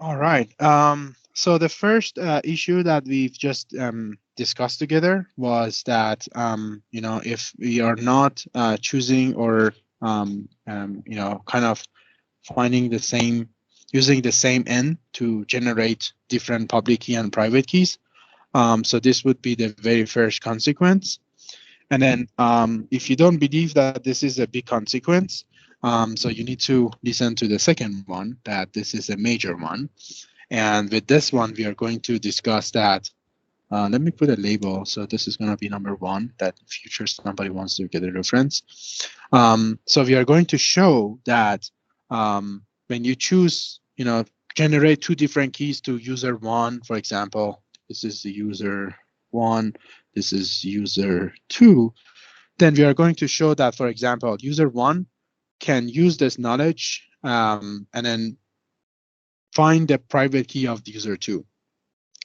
All right. So the first issue that we've just discussed together was that if we are not choosing or kind of finding the same, using the same n to generate different public key and private keys. So this would be the very first consequence. And then if you don't believe that this is a big consequence, so you need to listen to the second one, that this is a major one. And with this one, we are going to discuss that. Let me put a label. So this is going to be number one, that in future somebody wants to get a reference. So we are going to show that when you choose, generate two different keys to user one, for example, this is the user one, this is user two, then we are going to show that, for example, user one can use this knowledge and then find the private key of the user two,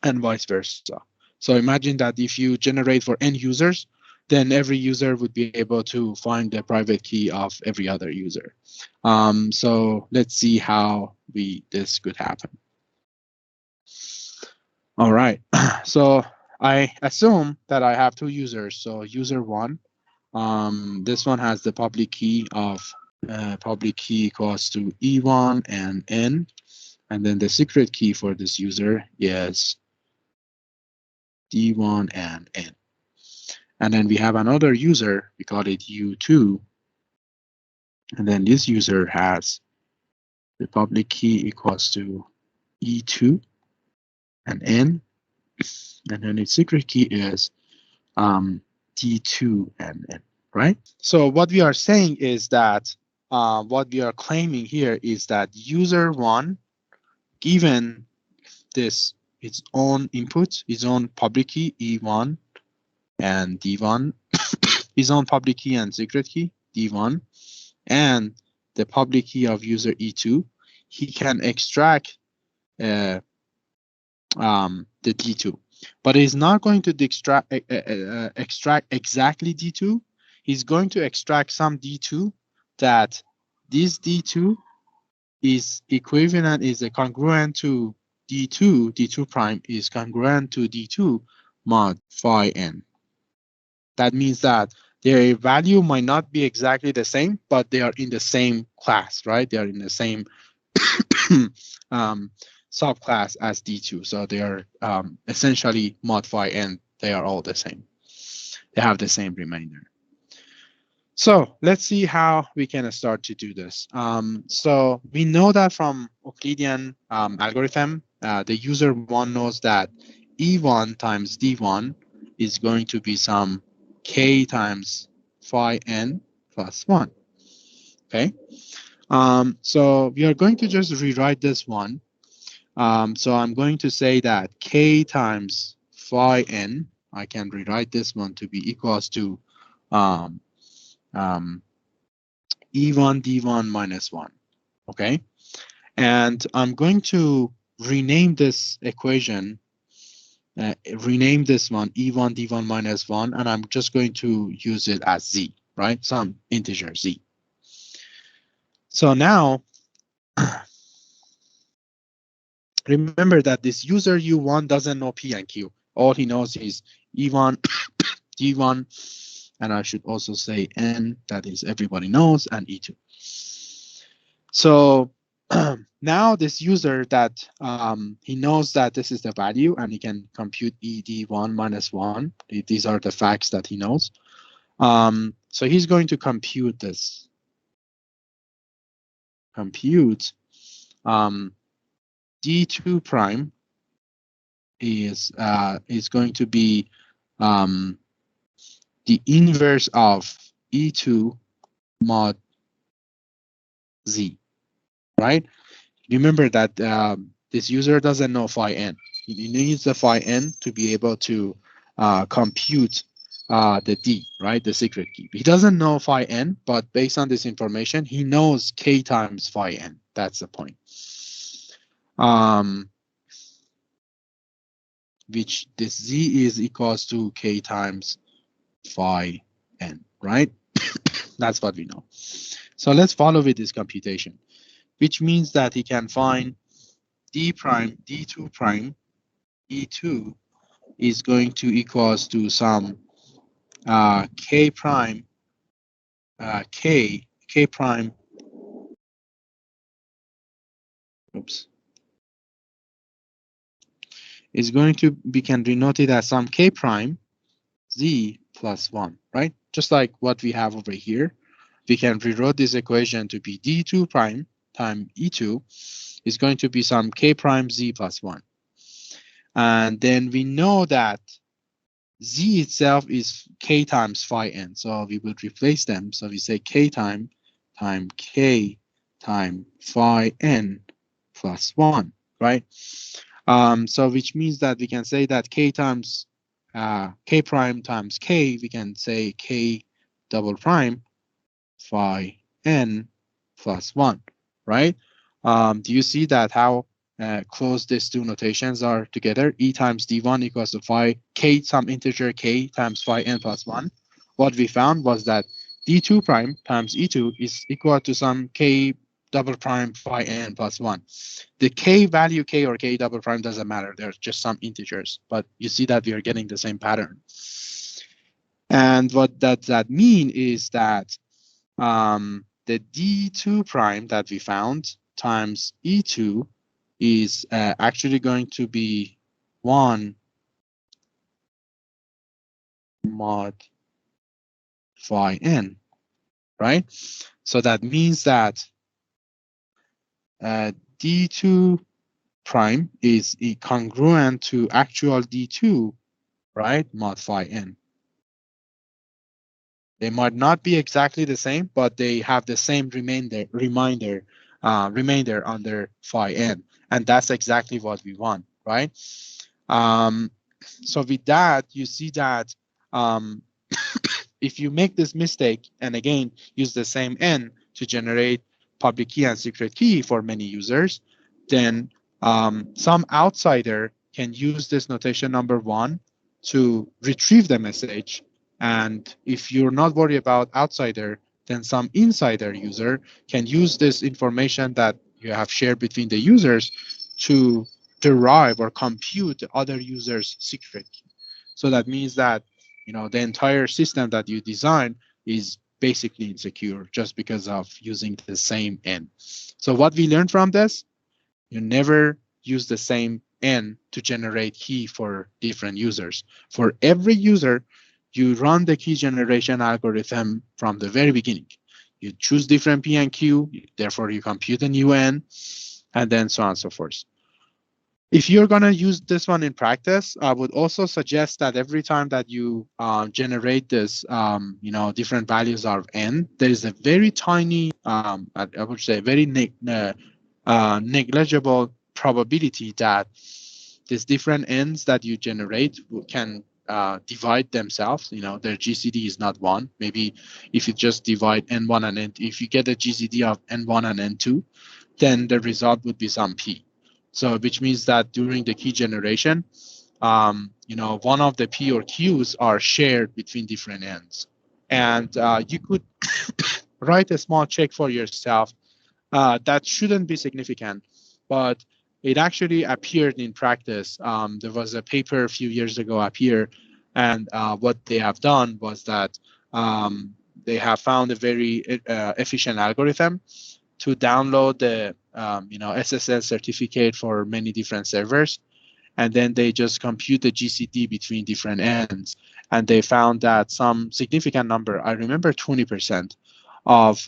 and vice versa. So imagine that if you generate for n users, then every user would be able to find the private key of every other user. So let's see how this could happen. All right. So I assume that I have two users. So user one, this one has the public key of public key equals to E1 and N. And then the secret key for this user is D1 and N. And then we have another user, we call it U2. And then this user has the public key equals to E2 and N. And then its secret key is D2 and N, right? So what we are saying is that what we are claiming here is that user one, given this its own input, its own public key E1 and D1, its own public key and secret key D1, and the public key of user E2, he can extract the D2, but he's not going to extract exactly D2. He's going to extract some D2 that this D2 is equivalent, is congruent to D2 prime is congruent to D2 mod phi n. That means that their value might not be exactly the same, but they are in the same class, right? They are in the same subclass as D2. So they are essentially mod phi n. They are all the same. They have the same remainder. So let's see how we can start to do this. So we know that from Euclidean algorithm, the user one knows that E1 times D1 is going to be some K times phi n plus 1. Okay. So we are going to just rewrite this one. So I'm going to say that K times phi n, I can rewrite this one to be equals to E1 D1 minus 1, okay? And I'm going to rename this equation, rename this one E1 D1 minus 1, and I'm just going to use it as Z, right? Some integer Z. So now, remember that this user U1 doesn't know P and Q. All he knows is E1, D1, and I should also say N, that is everybody knows, and E2. So now this user that he knows that this is the value and he can compute ED1 minus 1. These are the facts that he knows. So he's going to compute this. Compute D2 prime is going to be the inverse of E2 mod Z, right? Remember that this user doesn't know phi n. He needs the phi n to be able to compute the D, right? The secret key. He doesn't know phi n, but based on this information, he knows K times phi n. That's the point. Which this Z is equals to K times phi n, right? That's what we know. So let's follow with this computation, which means that he can find D prime, D2 prime, E2 is going to equals to some K prime, K prime, oops, is going to be can denote it as some K prime Z plus 1, right? Just like what we have over here. We can rewrite this equation to be D2 prime times E2 is going to be some K prime Z plus 1. And then we know that Z itself is K times phi n. So we would replace them. So we say K time K time phi n plus 1, right? So which means that we can say that K times K prime times K, we can say K double prime phi n plus 1, right? Do you see that how close these two notations are together? E times D1 equals to phi K some integer K times phi n plus 1. What we found was that D2 prime times E2 is equal to some K double prime phi n plus 1. The K value K or K double prime doesn't matter. They're just some integers, but you see that we are getting the same pattern. And what does that mean is that the D2 prime that we found times E2 is actually going to be 1 mod phi n, right? So that means that D2 prime is congruent to actual D2, right, mod phi n. They might not be exactly the same, but they have the same remainder under phi n, and that's exactly what we want, right? So with that, you see that if you make this mistake and again use the same n to generate public key and secret key for many users, then some outsider can use this notation number 1 to retrieve the message. And if you're not worried about outsider, then some insider user can use this information that you have shared between the users to derive or compute the other user's secret key. So that means that the entire system that you design is basically insecure just because of using the same n. So what we learned from this, you never use the same n to generate key for different users. For every user, you run the key generation algorithm from the very beginning. You choose different P and Q, therefore you compute a new n, and then so on and so forth. If you're going to use this one in practice, I would also suggest that every time that you generate this, different values of n, there is a very tiny, I would say, very negligible probability that these different n's that you generate can divide themselves. Their GCD is not 1. Maybe if you just divide n1 and n2, if you get a GCD of n1 and n2, then the result would be some p. So which means that during the key generation, one of the P or Qs are shared between different ends. And you could write a small check for yourself. That shouldn't be significant, but it actually appeared in practice. There was a paper a few years ago appeared, and what they have done was that they have found a very efficient algorithm to download the SSL certificate for many different servers, and then they just compute the GCD between different ends, and they found that some significant number, I remember 20% of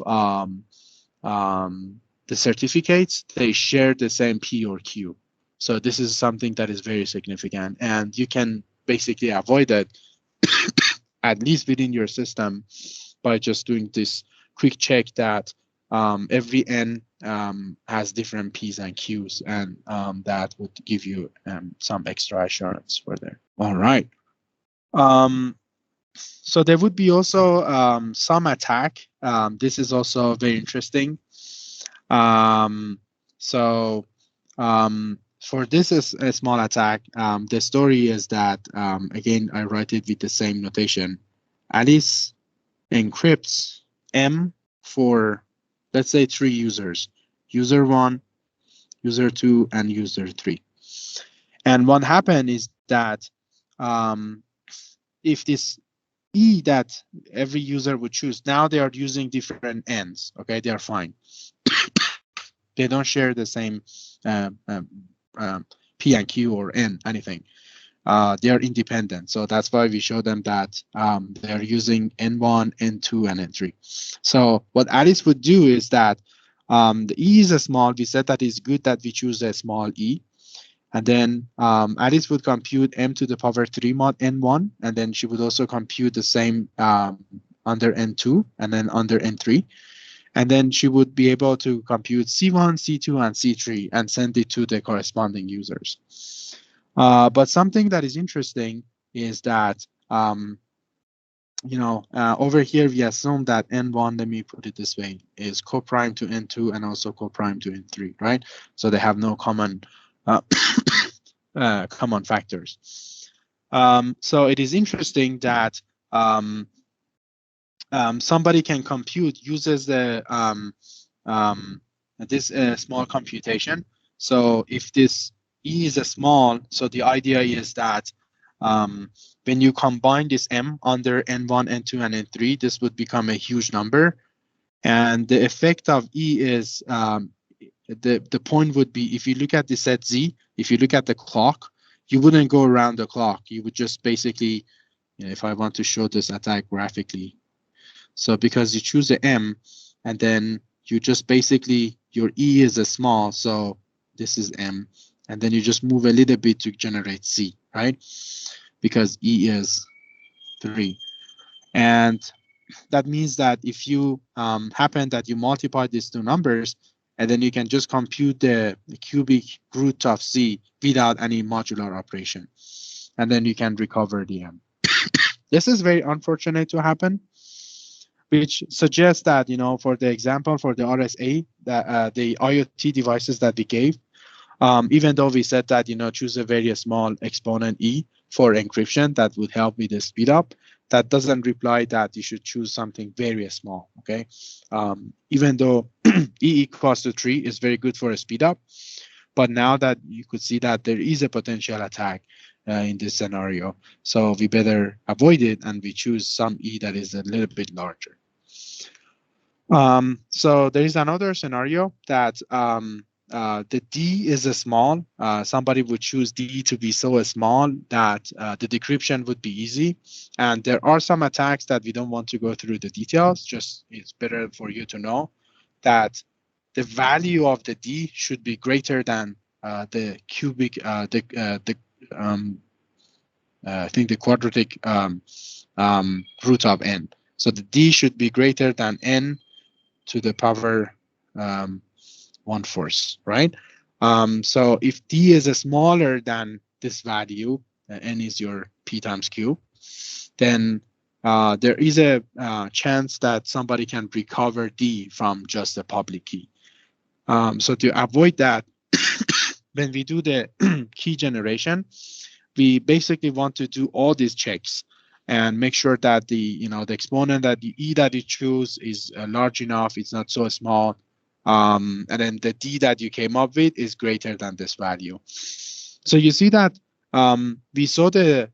the certificates, they share the same P or Q. So this is something that is very significant, and you can basically avoid it at least within your system by just doing this quick check that every n has different P's and Q's, and that would give you some extra assurance for there. All right. So there would be also some attack. This is also very interesting. For this is a small attack, the story is that, again, I write it with the same notation. Alice encrypts M for, let's say, 3 users. User 1, user 2, and user 3. And what happened is that if this E that every user would choose, now they are using different ends, okay? They are fine. They don't share the same P and Q or N, anything. They are independent. So that's why we show them that they are using N1, N2, and N3. So what Alice would do is that the E is a small. We said that it's good that we choose a small E. And then Alice would compute m to the power 3 mod N1. And then she would also compute the same under N2 and then under N3. And then she would be able to compute C1, C2, and C3 and send it to the corresponding users. But something that is interesting is that, over here, we assume that N1, let me put it this way, is co-prime to N2 and also co-prime to N3, right? So they have no common common factors. So it is interesting that somebody can compute, uses the this small computation. So if this E is a small, so the idea is that when you combine this M under N1, N2, and N3, this would become a huge number. And the effect of E is the point would be, if you look at the set Z, if you look at the clock, you wouldn't go around the clock. You would just basically, if I want to show this attack graphically. So because you choose the M, and then you just basically, your E is a small, so this is M, and then you just move a little bit to generate C, right? Because E is 3. And that means that if you happen that you multiply these two numbers, and then you can just compute the cubic root of C without any modular operation. And then you can recover the M. This is very unfortunate to happen, which suggests that, for the example, for the RSA, that the IoT devices that we gave, even though we said that, choose a very small exponent E for encryption, that would help with the speed up. That doesn't imply that you should choose something very small, okay? Even though E equals to 3 is very good for a speed up, but now that you could see that there is a potential attack in this scenario, so we better avoid it and we choose some E that is a little bit larger. So there is another scenario that the D is a small. Somebody would choose D to be so small that the decryption would be easy. And there are some attacks that we don't want to go through the details. Just it's better for you to know that the value of the D should be greater than the cubic, I think the quadratic root of n. So the D should be greater than n to the power 1/4, right? So if D is smaller than this value, n is your P times Q, then there is a chance that somebody can recover D from just a public key. So to avoid that, when we do the key generation, we basically want to do all these checks and make sure that the the exponent that the E that you choose is large enough, it's not so small, and then the D that you came up with is greater than this value. So you see that we saw the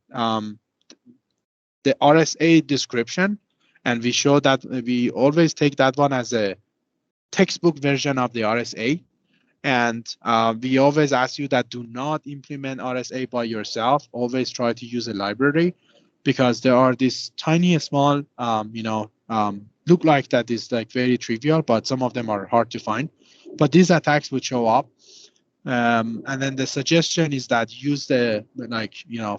RSA description, and we show that we always take that one as a textbook version of the RSA. And we always ask you that do not implement RSA by yourself. Always try to use a library, because there are these tiny, small, look like that is like very trivial, but some of them are hard to find. But these attacks would show up. And then the suggestion is that use the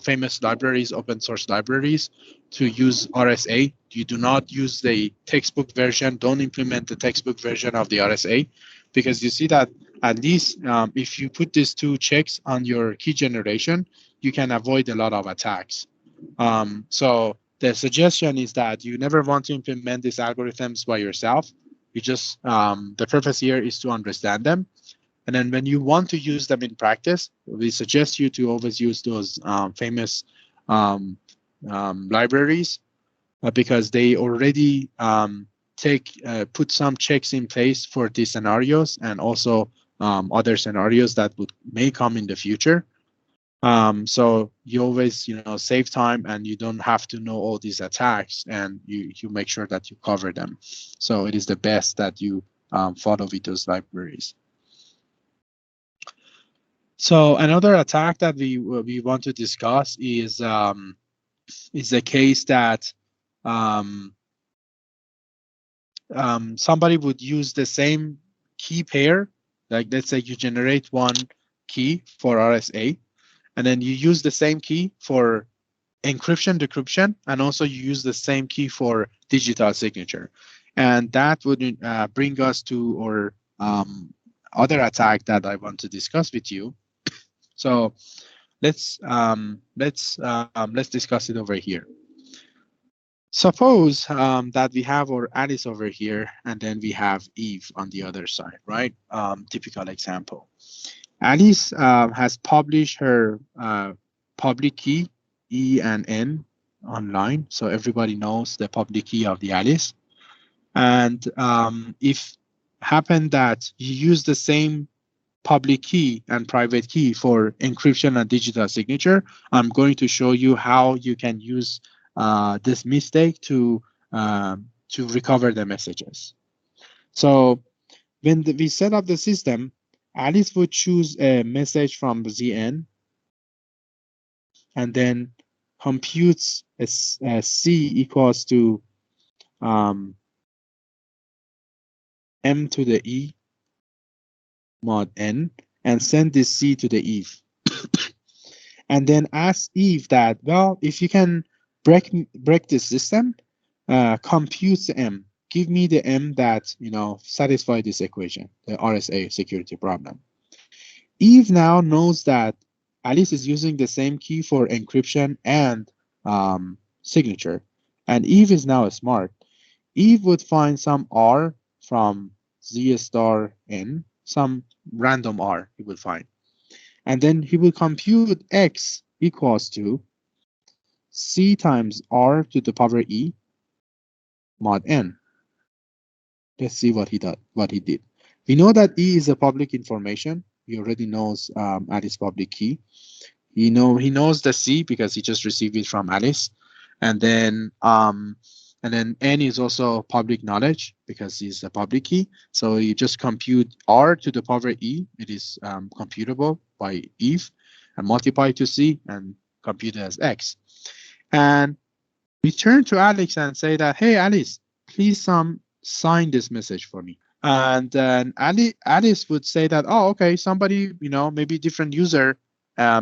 famous libraries, open source libraries, to use RSA. You do not use the textbook version. Don't implement the textbook version of the RSA, because you see that at least if you put these two checks on your key generation, you can avoid a lot of attacks. So the suggestion is that you never want to implement these algorithms by yourself. You just the purpose here is to understand them. And then when you want to use them in practice, we suggest you to always use those famous libraries, because they already put some checks in place for these scenarios, and also other scenarios that may come in the future. So you always, save time, and you don't have to know all these attacks, and you make sure that you cover them. So it is the best that you follow with those libraries. So another attack that we want to discuss is the case that somebody would use the same key pair. Like, let's say you generate one key for RSA, and then you use the same key for encryption, decryption, and also you use the same key for digital signature. And that would bring us to our other attack that I want to discuss with you. So let's discuss it over here. Suppose that we have our Alice over here, and then we have Eve on the other side, right? Typical example. Alice has published her public key, E and N, online, so everybody knows the public key of the Alice. And if happened that you use the same public key and private key for encryption and digital signature, I'm going to show you how you can use this mistake to recover the messages. So when we set up the system, Alice would choose a message from ZN and then computes a C equals to M to the E mod N, and send this C to the Eve. And then ask Eve that, well, if you can break the system, compute the M. Give me the M that satisfy this equation, the RSA security problem. Eve now knows that Alice is using the same key for encryption and signature, and Eve is now smart. Eve would find some R from Z star N, some random R he will find. And then he will compute X equals to C times R to the power E mod N. Let's see what he did. We know that E is a public information. He already knows Alice public key. He knows the C because he just received it from Alice. And then N is also public knowledge because it's a public key. So you just compute R to the power E. It is computable by Eve, and multiply to C and compute it as X. And we turn to Alex and say that, hey, Alice, please sign this message for me. And then Alice would say that, oh, okay, somebody, maybe different user,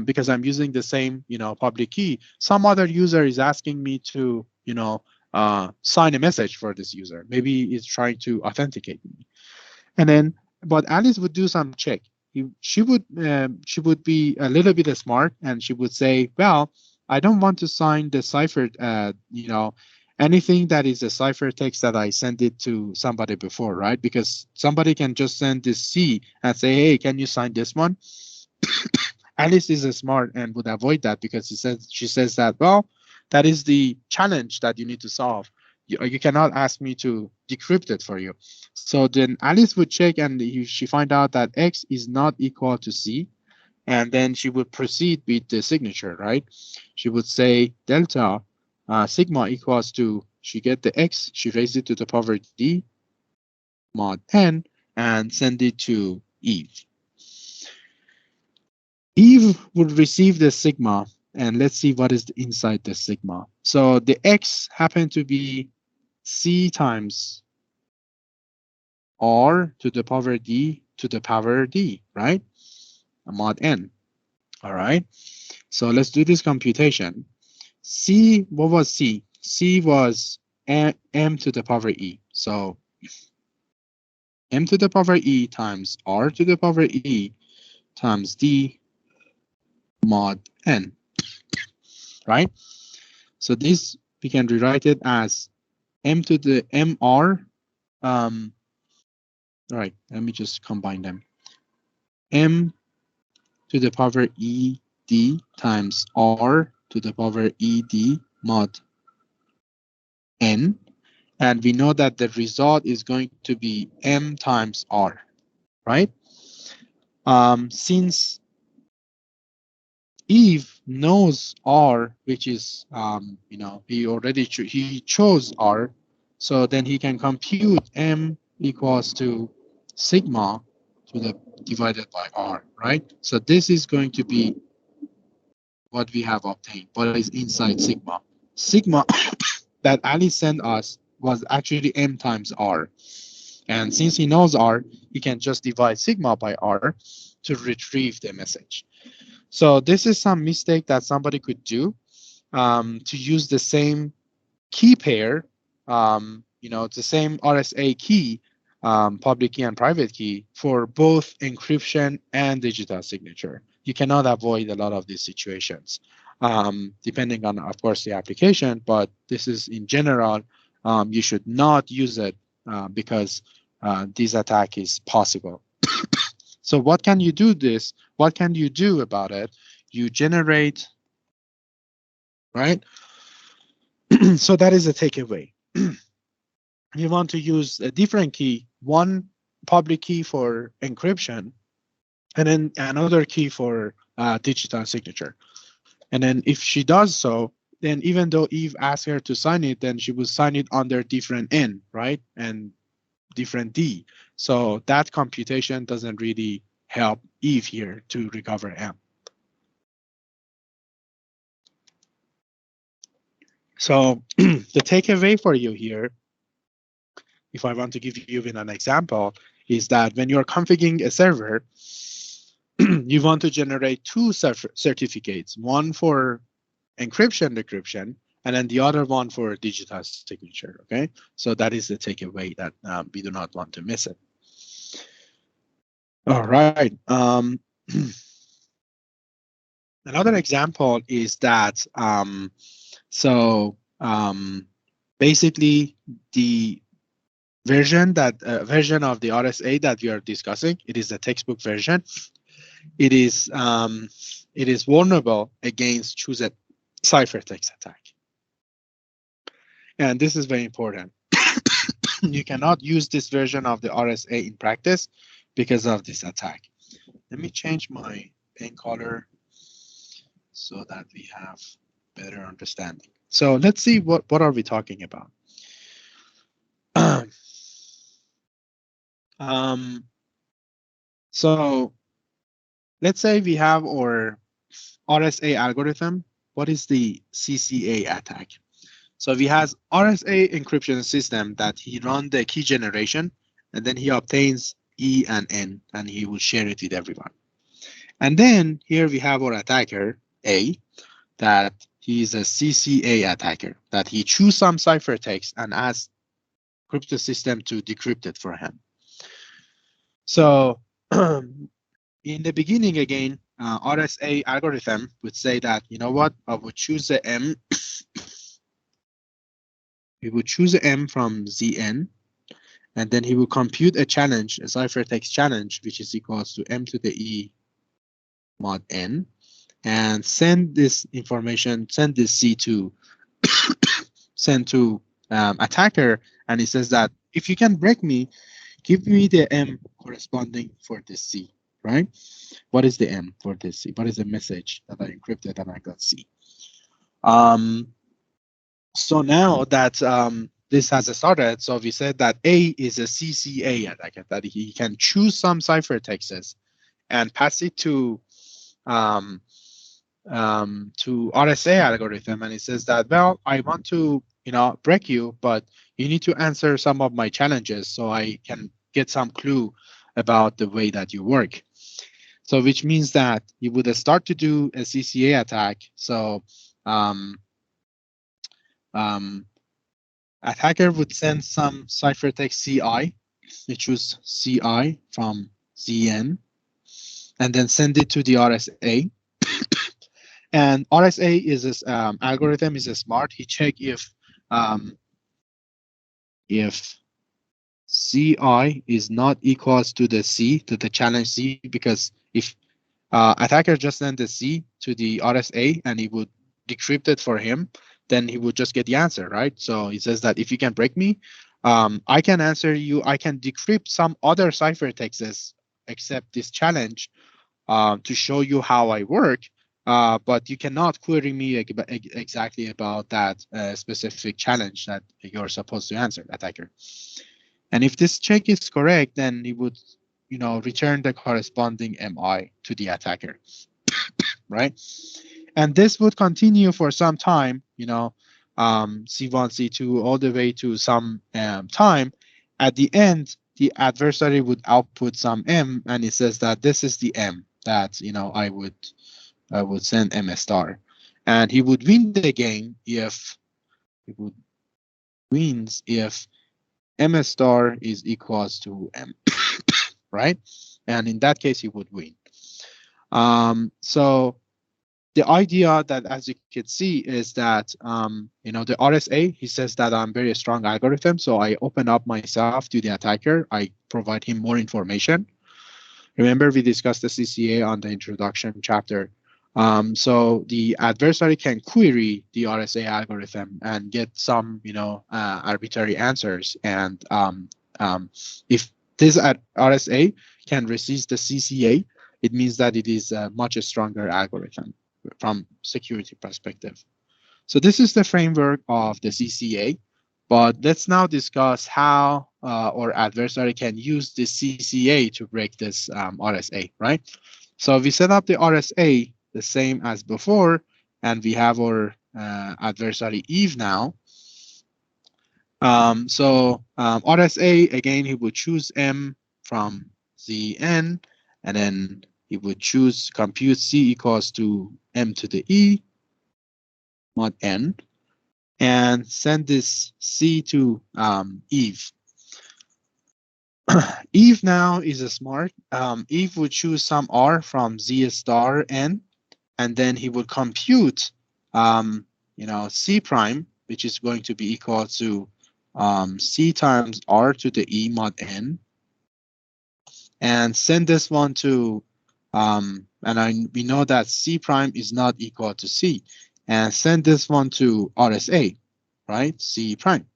because I'm using the same, public key. Some other user is asking me to, sign a message for this user. Maybe it's trying to authenticate me. And then, but Alice would do some check. She would be a little bit smart, and she would say, well, I don't want to sign the cipher, anything that is a ciphertext that I sent it to somebody before, right? Because somebody can just send this C and say, hey, can you sign this one? Alice is smart and would avoid that because she says that, well, that is the challenge that you need to solve. You cannot ask me to decrypt it for you. So then Alice would check, and she find out that X is not equal to C. And then she would proceed with the signature, right? She would say delta sigma equals to, she get the X, she raised it to the power D mod N, and send it to Eve. Eve would receive the sigma, and let's see what is inside the sigma. So the X happened to be C times R to the power D to the power D, right? Mod N. All right. So let's do this computation. C, what was C? C was M to the power E. So M to the power E times R to the power E times D mod N, right? So this, we can rewrite it as M to the MR. All right, let me just combine them. M to the power ED times R to the power ED mod N. And we know that the result is going to be M times R, right? Since Eve knows R, which is, he chose R, so then he can compute M equals to sigma divided by R, right? So this is going to be what we have obtained, what is inside sigma. Sigma that Ali sent us was actually M times R. And since he knows R, he can just divide sigma by R to retrieve the message. So this is some mistake that somebody could do, to use the same key pair, the same RSA key, public key and private key, for both encryption and digital signature. You cannot avoid a lot of these situations, depending on, of course, the application, but this is in general, you should not use it because this attack is possible. So what can you do What can you do about it? You generate, right? So that is a takeaway. You want to use a different key, one public key for encryption, and then another key for digital signature. And then if she does so, then even though Eve asked her to sign it, then she will sign it under different N, right? And different D. So that computation doesn't really help Eve here to recover M. So the takeaway for you here, if I want to give you even an example, is that when you're configuring a server, you want to generate two certificates, one for encryption, decryption, and then the other one for digital signature, okay? So that is the takeaway that we do not want to miss it. All right. Another example is that, basically the version of the RSA that we are discussing, it is a textbook version. It is vulnerable against choose a ciphertext attack. And this is very important. You cannot use this version of the RSA in practice because of this attack. Let me change my pen color so that we have better understanding. So let's see what are we talking about. So let's say we have our RSA algorithm. What is the CCA attack? So we have RSA encryption system that he run the key generation, and then he obtains E and N, and he will share it with everyone. And then here we have our attacker A, that he is a CCA attacker, that he choose some ciphertext and asks crypto system to decrypt it for him. So in the beginning, again, RSA algorithm would say that, you know what, I would choose the M. We would choose the M from ZN, and then he will compute a challenge, a ciphertext challenge, which is equals to M to the E mod N, and send this information, send this C to send to attacker, and he says that if you can break me, give me the M corresponding for this C, right? What is the M for this C? What is the message that I encrypted and I got C? So now that this has started, so we said that A is a CCA attacker, that he can choose some ciphertexts and pass it to RSA algorithm, and it says that, well, I want to break you, but you need to answer some of my challenges so I can get some clue about the way that you work. So which means that you would start to do a CCA attack. So attacker would send some ciphertext CI, we choose CI from ZN, and then send it to the RSA. And RSA is this algorithm is smart. He check if CI is not equals to the C, to the challenge C, because if attacker just send the C to the RSA and he would decrypt it for him, then he would just get the answer, right? So he says that if you can break me, I can answer you, I can decrypt some other ciphertexts accept this challenge to show you how I work, but you cannot query me exactly about that specific challenge that you're supposed to answer, attacker. And if this check is correct, then he would, return the corresponding MI to the attacker, right? And this would continue for some time, C1, C2, all the way to some time. At the end, the adversary would output some M, and it says that this is the M that I would send M star, and he would win the game if M star is equals to M, right? And in that case, he would win. So the idea that, as you can see, is that the RSA, he says that I'm very strong algorithm, so I open up myself to the attacker. I provide him more information. Remember, we discussed the CCA on the introduction chapter. So the adversary can query the RSA algorithm and get some, arbitrary answers. And if this RSA can resist the CCA, it means that it is a much stronger algorithm from security perspective. So this is the framework of the CCA. But let's now discuss how our adversary can use the CCA to break this RSA, right? So we set up the RSA the same as before, and we have our adversary Eve now. RSA, again, he would choose M from Zn, and then he would choose compute C equals to M to the E mod N, and send this C to Eve. Eve now is a smart. Eve would choose some R from Z star N, and then he would compute, C prime, which is going to be equal to C times R to the E mod N, and send this one to, we know that C prime is not equal to C, and send this one to RSA, right? C prime.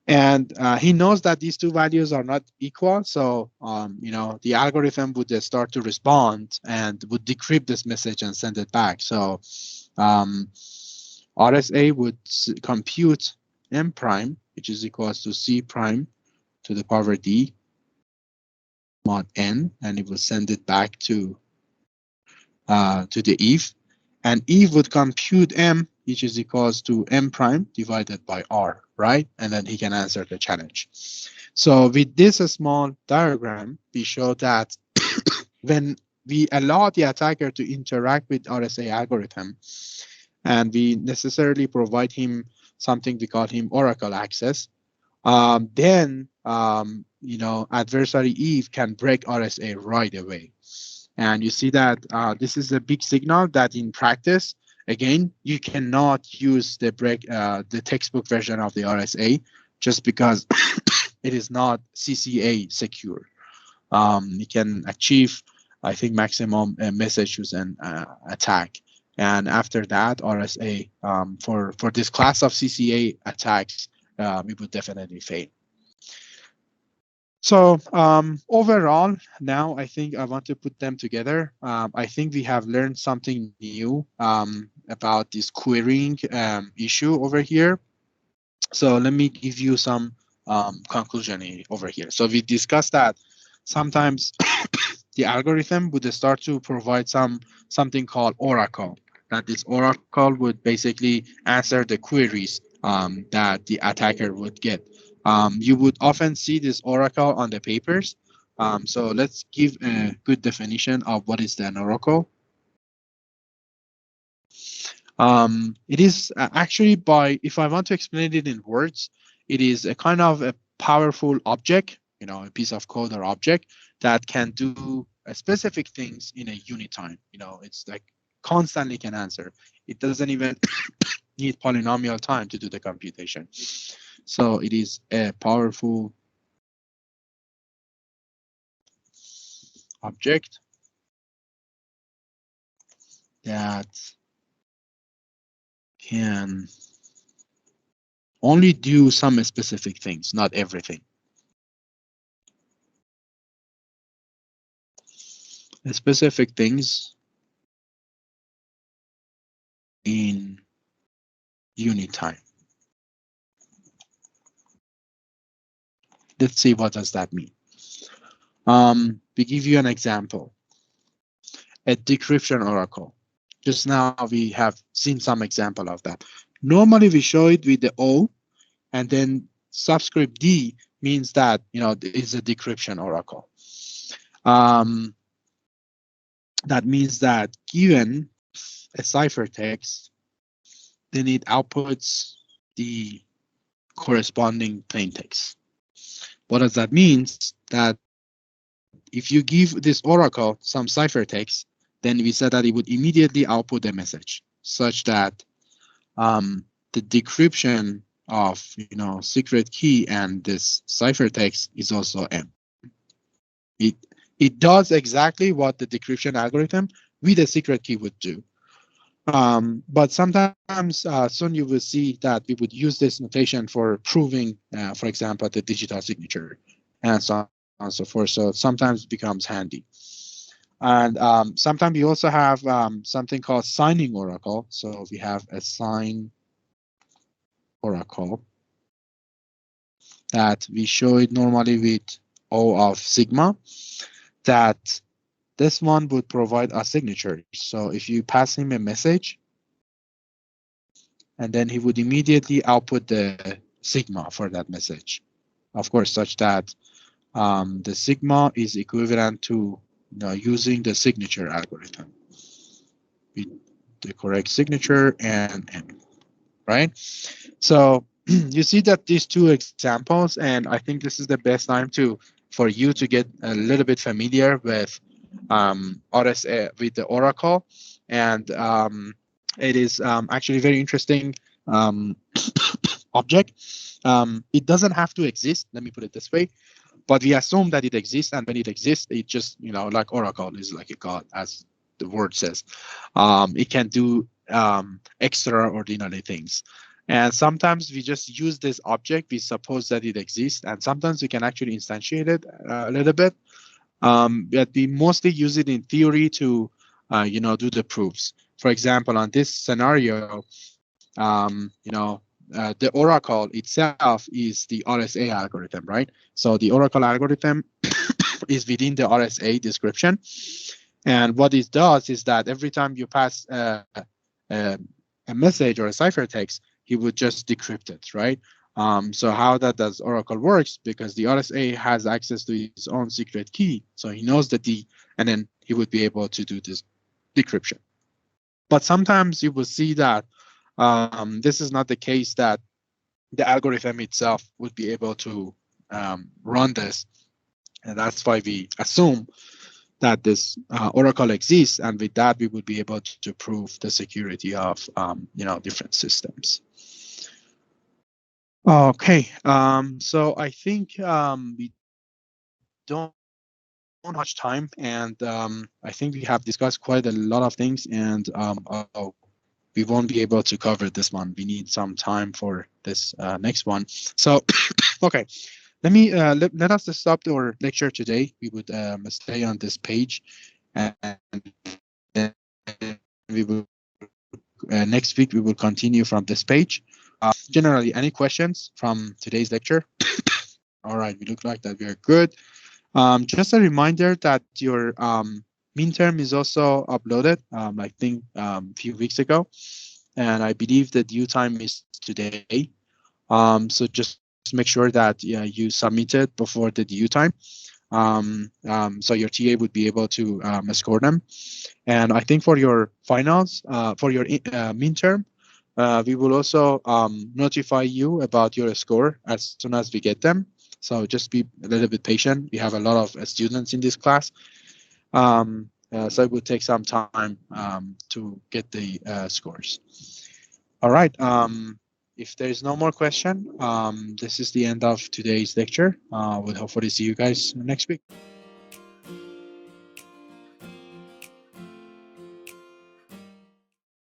And he knows that these two values are not equal. So, the algorithm would start to respond and would decrypt this message and send it back. So RSA would compute M prime, which is equals to C prime to the power D mod N, and it will send it back to the Eve. And Eve would compute M, which is equals to M prime divided by R, right? And then he can answer the challenge. So with this small diagram, we show that when we allow the attacker to interact with RSA algorithm, and we necessarily provide him something we call him Oracle access, then adversary Eve can break RSA right away. And you see that this is a big signal that in practice, again, you cannot use the textbook version of the RSA just because it is not CCA secure. You can achieve, I think, maximum message use and attack. And after that, RSA, for this class of CCA attacks, we would definitely fail. So overall, now I think I want to put them together. I think we have learned something new about this querying issue over here. So let me give you some conclusion over here. So we discussed that sometimes the algorithm would start to provide something called Oracle. That this Oracle would basically answer the queries that the attacker would get. You would often see this Oracle on the papers. So let's give a good definition of what is an Oracle. It is actually if I want to explain it in words, it is a kind of a powerful object, a piece of code or object that can do specific things in a unit time. It's like constantly can answer. It doesn't even need polynomial time to do the computation. So it is a powerful object that can only do some specific things, not everything. specific things in unit time. Let's see what does that mean. We give you an example. A decryption oracle. Just now we have seen some example of that. Normally we show it with the O, and then subscript D means that it's a decryption oracle. That means that given a ciphertext, then it outputs the corresponding plaintext. What does that mean? That if you give this oracle some ciphertext, then we said that it would immediately output a message such that the decryption of secret key and this ciphertext is also M. It does exactly what the decryption algorithm with a secret key would do. But sometimes soon you will see that we would use this notation for proving, for example, the digital signature and so on and so forth. So sometimes it becomes handy. And sometimes we also have something called signing oracle. So we have a sign oracle that we show it normally with O of sigma, that this one would provide a signature. So if you pass him a message, and then he would immediately output the sigma for that message. Of course, such that the sigma is equivalent to using the signature algorithm with the correct signature and M, right? So you see that these two examples, and I think this is the best time for you to get a little bit familiar with RSA, with the oracle, and it is actually very interesting object. It doesn't have to exist, let me put it this way, but we assume that it exists, and when it exists, it just like oracle is like a god, as the word says. It can do extraordinary things. And sometimes we just use this object, we suppose that it exists, and sometimes we can actually instantiate it a little bit. But we mostly use it in theory to, do the proofs. For example, on this scenario, the oracle itself is the RSA algorithm, right? So the oracle algorithm is within the RSA description. And what it does is that every time you pass a message or a ciphertext, he would just decrypt it, right? So how that does Oracle works, because the RSA has access to his own secret key, so he knows the D, and then he would be able to do this decryption. But sometimes you will see that this is not the case, that the algorithm itself would be able to run this, and that's why we assume that this oracle exists, and with that we would be able to prove the security of different systems. Okay, so I think we don't have much time, and I think we have discussed quite a lot of things, and we won't be able to cover this one. We need some time for this next one. So, okay, let me let us stop our lecture today. We would stay on this page, and then we will next week we will continue from this page. Generally, any questions from today's lecture? All right, we look like that we are good. Just a reminder that your midterm is also uploaded, I think a few weeks ago, and I believe the due time is today. So just make sure that you submit it before the due time, so your TA would be able to score them. And I think for your finals, for your midterm, we will also notify you about your score as soon as we get them. So just be a little bit patient. We have a lot of students in this class. So it will take some time to get the scores. All right. If there's no more question, this is the end of today's lecture. We'll hopefully see you guys next week.